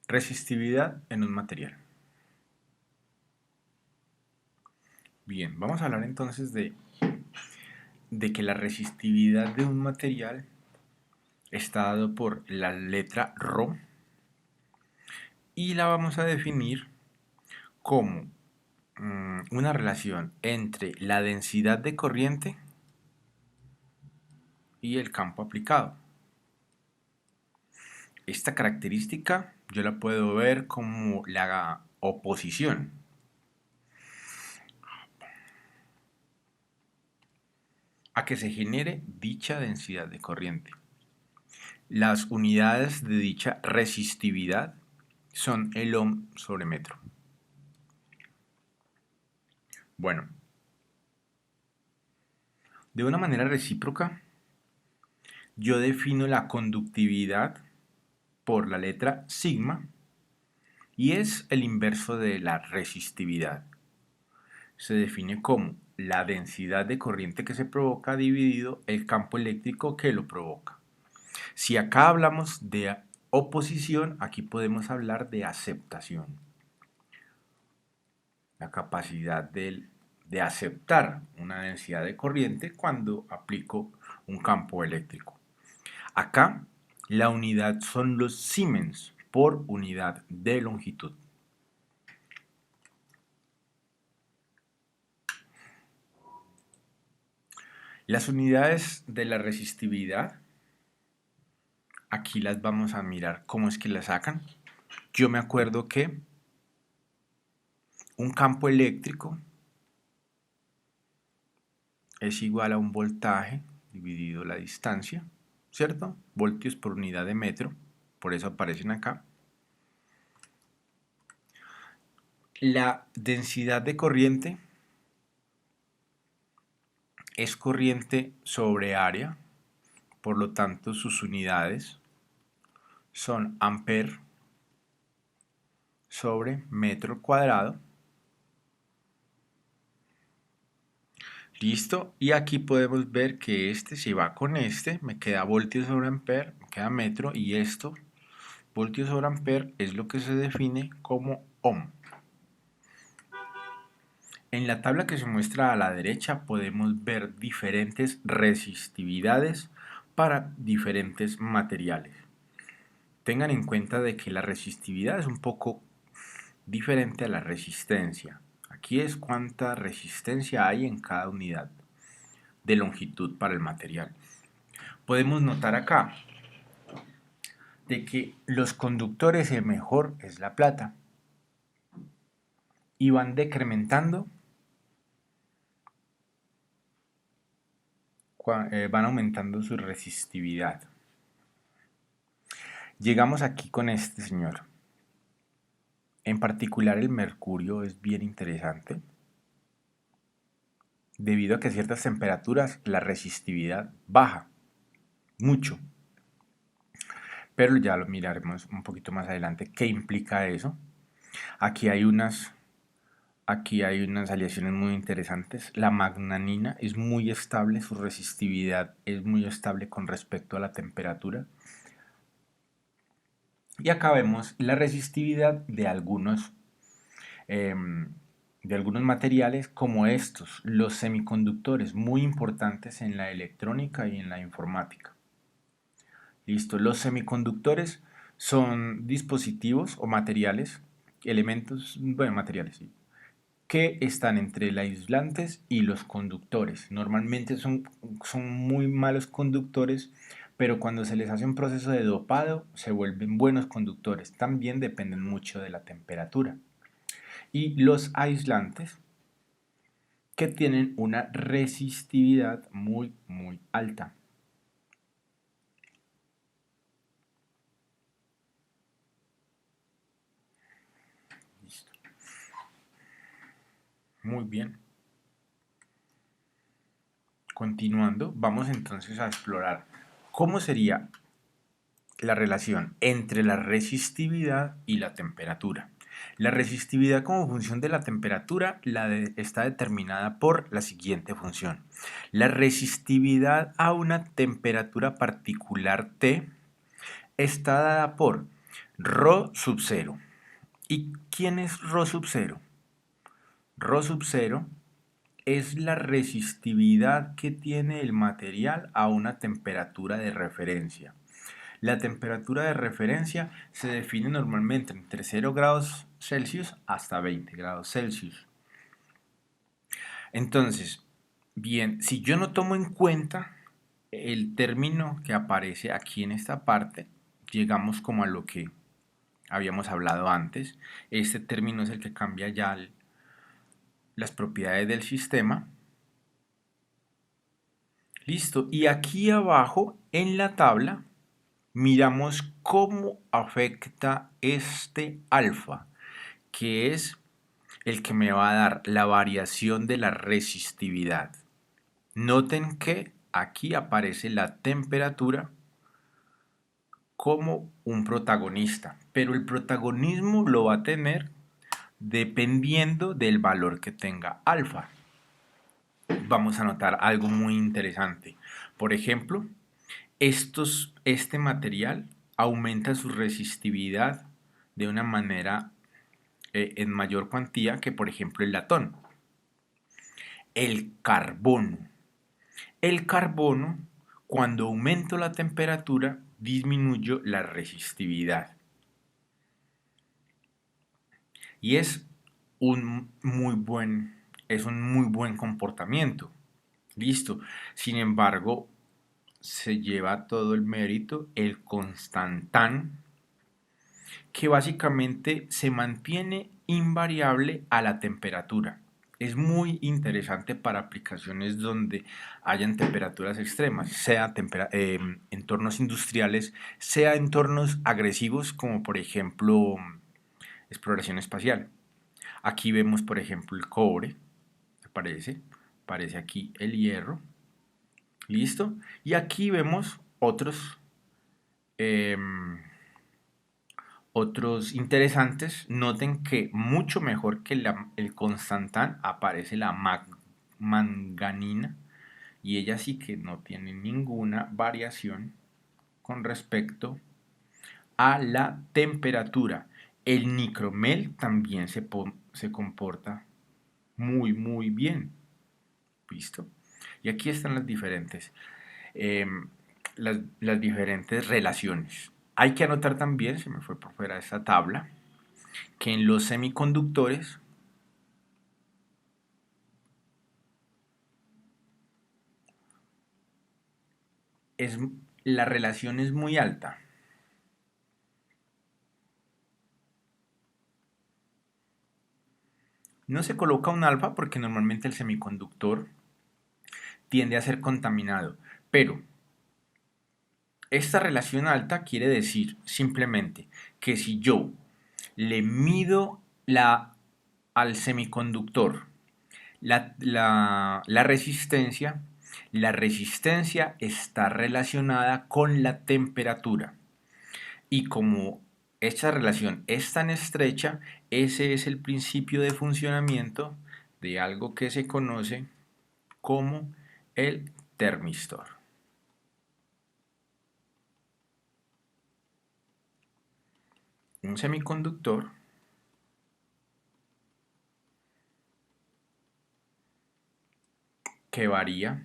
Resistividad en un material. Bien, vamos a hablar entonces de que la resistividad de un material está dado por la letra ρ y la vamos a definir como una relación entre la densidad de corriente y el campo aplicado. Esta característica yo la puedo ver como la oposición a que se genere dicha densidad de corriente. Las unidades de dicha resistividad son el ohm sobre metro. Bueno, de una manera recíproca, yo defino la conductividad por la letra sigma y es el inverso de la resistividad. Se define como la densidad de corriente que se provoca dividido el campo eléctrico que lo provoca. Si acá hablamos de oposición, aquí podemos hablar de aceptación. La capacidad de aceptar una densidad de corriente cuando aplico un campo eléctrico. Acá la unidad son los Siemens por unidad de longitud. Las unidades de la resistividad, aquí las vamos a mirar cómo es que las sacan. Yo me acuerdo que un campo eléctrico es igual a un voltaje dividido la distancia, ¿cierto? Voltios por unidad de metro, por eso aparecen acá. La densidad de corriente es corriente sobre área, por lo tanto sus unidades son amper sobre metro cuadrado. Listo, y aquí podemos ver que este se va con este, me queda voltios sobre amper, me queda metro, y esto, voltios sobre amper, es lo que se define como ohm. En la tabla que se muestra a la derecha podemos ver diferentes resistividades para diferentes materiales. Tengan en cuenta de que la resistividad es un poco diferente a la resistencia. Aquí es cuánta resistencia hay en cada unidad de longitud para el material. Podemos notar acá de que los conductores el mejor es la plata y van decrementando, van aumentando su resistividad. Llegamos aquí con este señor. En particular el mercurio es bien interesante debido a que a ciertas temperaturas la resistividad baja mucho. Pero ya lo miraremos un poquito más adelante qué implica eso. Aquí hay unas aleaciones muy interesantes. La magnanina es muy estable, su resistividad es muy estable con respecto a la temperatura. Y acá vemos la resistividad de algunos materiales como estos, los semiconductores, muy importantes en la electrónica y en la informática. Listo, los semiconductores son dispositivos o materiales, elementos, bueno, materiales, sí, que están entre los aislantes y los conductores. Normalmente son muy malos conductores, pero cuando se les hace un proceso de dopado se vuelven buenos conductores. También dependen mucho de la temperatura. Y los aislantes que tienen una resistividad muy alta. Listo. Muy bien. Continuando, vamos entonces a explorar cómo sería la relación entre la resistividad y la temperatura. La resistividad como función de la temperatura está determinada por la siguiente función. La resistividad a una temperatura particular T está dada por Rho sub 0. ¿Y quién es Rho sub 0? Rho sub 0 es la resistividad que tiene el material a una temperatura de referencia. La temperatura de referencia se define normalmente entre 0 grados Celsius hasta 20 grados Celsius. Entonces, bien, si yo no tomo en cuenta el término que aparece aquí en esta parte, llegamos como a lo que habíamos hablado antes. Este término es el que cambia ya las propiedades del sistema. Listo. Y aquí abajo en la tabla miramos cómo afecta este alfa, que es el que me va a dar la variación de la resistividad. Noten que aquí aparece la temperatura como un protagonista, pero el protagonismo lo va a tener dependiendo del valor que tenga alfa. Vamos a notar algo muy interesante. Por ejemplo, este material aumenta su resistividad de una manera en mayor cuantía que, por ejemplo, el latón. El carbono. El carbono, cuando aumento la temperatura, disminuyo la resistividad. Y es un es un muy buen comportamiento. Listo. Sin embargo, se lleva todo el mérito el constantán, que básicamente se mantiene invariable a la temperatura. Es muy interesante para aplicaciones donde hayan temperaturas extremas, sea entornos industriales, sea entornos agresivos como por ejemplo exploración espacial. Aquí vemos por ejemplo el cobre, aparece aquí el hierro, listo, y aquí vemos em, otros interesantes. Noten que mucho mejor que el constantán aparece la manganina, y ella sí que no tiene ninguna variación con respecto a la temperatura. El nicromel también se comporta muy bien. ¿Listo? Y aquí están em, las diferentes relaciones. Hay que anotar también, se me fue por fuera de esta tabla, que en los semiconductores es, la relación es muy alta. No se coloca un alfa porque normalmente el semiconductor tiende a ser contaminado, pero esta relación alta quiere decir simplemente que si yo le mido al semiconductor la resistencia, la resistencia está relacionada con la temperatura. Y como esta relación es tan estrecha, ese es el principio de funcionamiento de algo que se conoce como el termistor. Un semiconductor que varía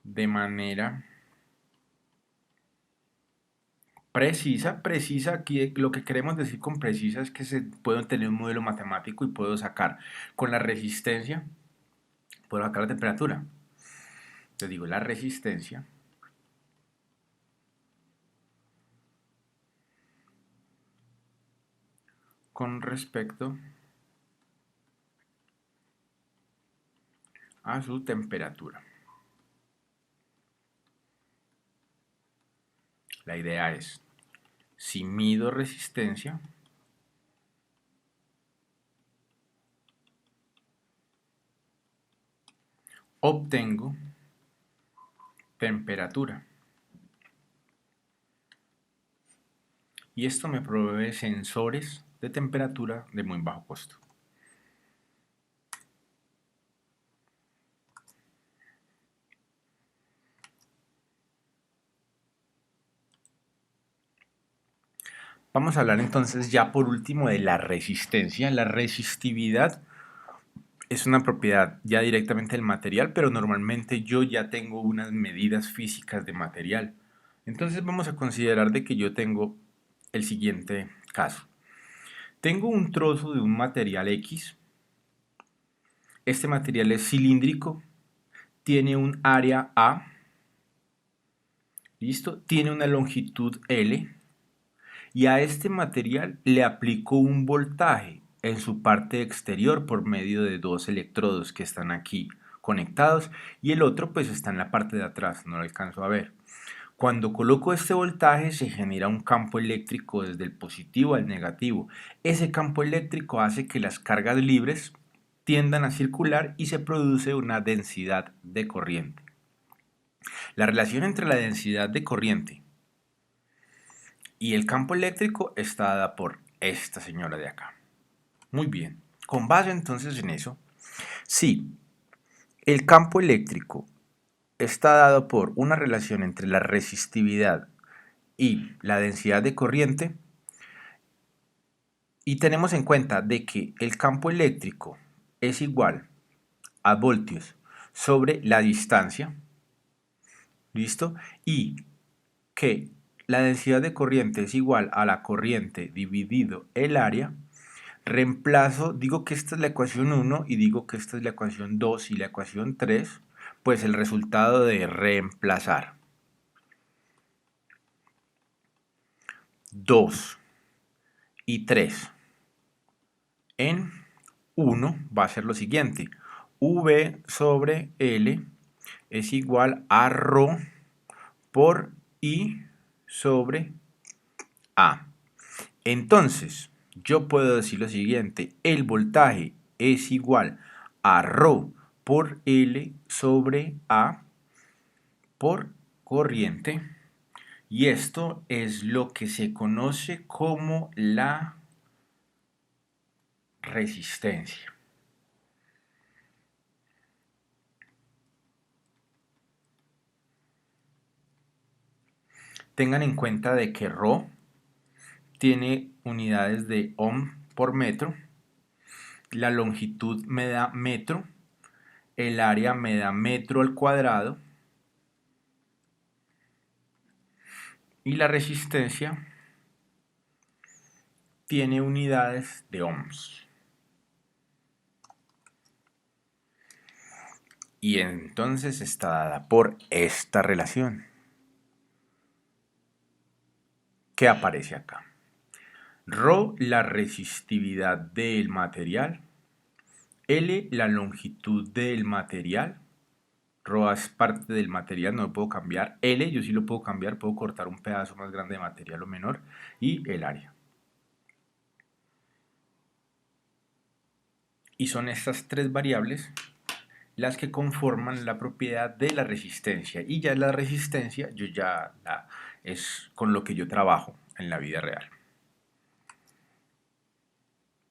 de manera precisa, aquí lo que queremos decir con precisa es que se puede tener un modelo matemático y puedo sacar con la resistencia, puedo sacar la temperatura. Entonces digo la resistencia con respecto a su temperatura. La idea es, si mido resistencia, obtengo temperatura. Y esto me provee sensores de temperatura de muy bajo costo. Vamos a hablar entonces ya por último de la resistencia. La resistividad es una propiedad ya directamente del material, pero normalmente yo ya tengo unas medidas físicas de material. Entonces vamos a considerar de que yo tengo el siguiente caso. Tengo un trozo de un material X. Este material es cilíndrico, tiene un área A, ¿listo? Tiene una longitud L y a este material le aplico un voltaje en su parte exterior por medio de dos electrodos que están aquí conectados y el otro pues está en la parte de atrás, no lo alcanzo a ver. Cuando coloco este voltaje se genera un campo eléctrico desde el positivo al negativo. Ese campo eléctrico hace que las cargas libres tiendan a circular y se produce una densidad de corriente. La relación entre la densidad de corriente y el campo eléctrico está dada por esta señora de acá. Muy bien, con base entonces en eso, si el campo eléctrico está dado por una relación entre la resistividad y la densidad de corriente, y tenemos en cuenta de que el campo eléctrico es igual a voltios sobre la distancia, ¿listo? Y que la densidad de corriente es igual a la corriente dividido el área, reemplazo, digo que esta es la ecuación 1 y digo que esta es la ecuación 2 y la ecuación 3, pues el resultado de reemplazar 2 y 3 en 1 va a ser lo siguiente. V sobre L es igual a ρ por I sobre A. Entonces, yo puedo decir lo siguiente. El voltaje es igual a ρ por L sobre A por corriente. Y esto es lo que se conoce como la resistencia. Tengan en cuenta de que ρ tiene unidades de ohm por metro, la longitud me da metro, el área me da metro al cuadrado y la resistencia tiene unidades de ohms. Y entonces está dada por esta relación que aparece acá. Ρ, la resistividad del material. L, la longitud del material. Ρ es parte del material, no lo puedo cambiar. L, yo sí lo puedo cambiar, puedo cortar un pedazo más grande de material o menor. Y el área. Y son estas tres variables las que conforman la propiedad de la resistencia. Y ya la resistencia, es con lo que yo trabajo en la vida real.